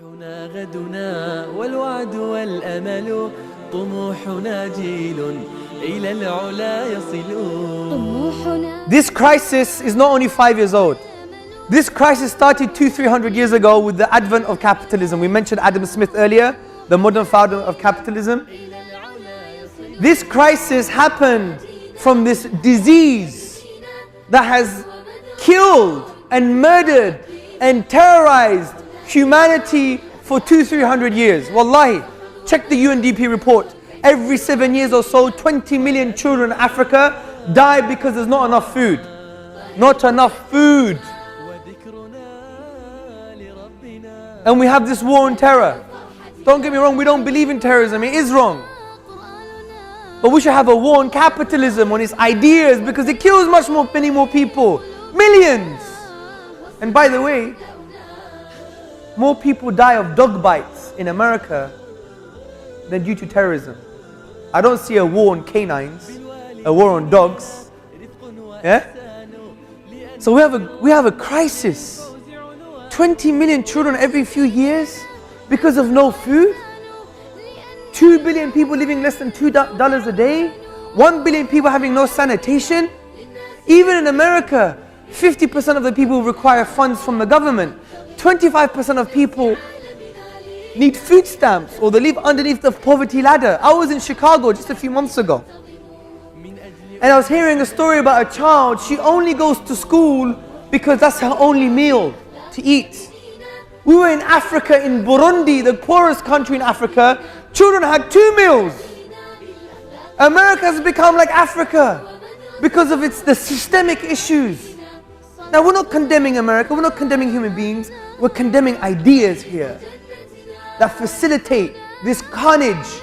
طموحنا غدنا والوعد والأمل طموحنا جيل إلى العلا يصلون. This crisis is not only 5 years old. This crisis started 200-300 years ago with the advent of capitalism. We mentioned Adam Smith earlier, the modern founder of capitalism. This crisis happened from this disease that has killed and murdered and terrorized humanity for 200-300 years. Wallahi, check the UNDP report. Every 7 years or so, 20 million children in Africa die because there's not enough food. Not enough food. And we have this war on terror. Don't get me wrong, we don't believe in terrorism, it is wrong. But we should have a war on capitalism, on its ideas, because it kills many more people. Millions! And by the way, more people die of dog bites in America than due to terrorism. I don't see a war on canines, a war on dogs. Yeah? So we have a crisis. 20 million children every few years because of no food. 2 billion people living less than $2 a day. 1 billion people having no sanitation. Even in America, 50% of the people require funds from the government. 25% of people need food stamps or they live underneath the poverty ladder. I was in Chicago just a few months ago. And I was hearing a story about a child. She only goes to school because that's her only meal to eat. We were in Africa, in Burundi, the poorest country in Africa. Children had 2 meals. America has become like Africa because of the systemic issues. Now we're not condemning America, we're not condemning human beings, we're condemning ideas here that facilitate this carnage,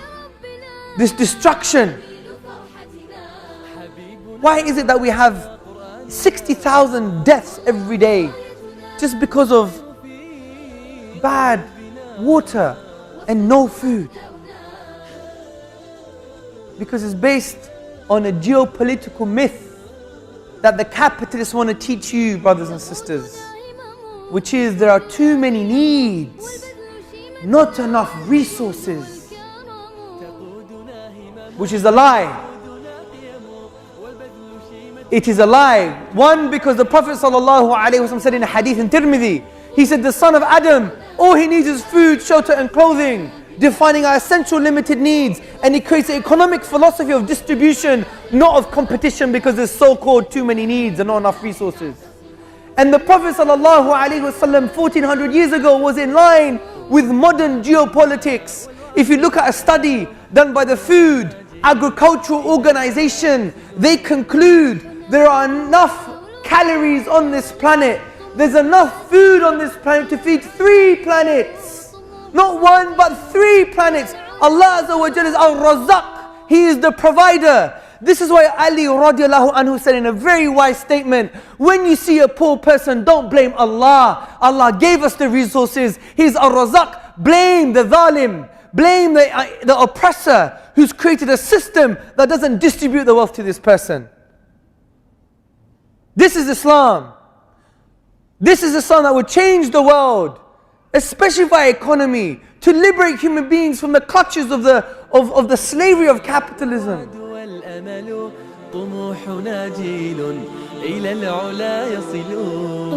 this destruction. Why is it that we have 60,000 deaths every day just because of bad water and no food? Because it's based on a geopolitical myth that the capitalists want to teach you, brothers and sisters, which is there are too many needs, not enough resources, which is a lie. It is a lie. One, because the Prophet ﷺ said in a hadith in Tirmidhi, he said the son of Adam, all he needs is food, shelter and clothing, defining our essential limited needs. And he creates an economic philosophy of distribution, not of competition, because there's so-called too many needs and not enough resources. And the Prophet ﷺ 1400 years ago was in line with modern geopolitics. If you look at a study done by the Food Agricultural Organization, they conclude there are enough calories on this planet. There's enough food on this planet to feed 3 planets. Not 1 but 3 planets. Allah Azza wa Jalla is Al-Razzaq. He is the provider. This is why Ali radiallahu anhu said in a very wise statement, when you see a poor person, don't blame Allah. Allah gave us the resources. He's Al-Razzaq. Blame the zalim. Blame the oppressor who's created a system that doesn't distribute the wealth to this person. This is Islam. This is Islam that would change the world, especially by economy, to liberate human beings from the clutches of the slavery of capitalism. طموحنا جيل إلى العلا يصلون.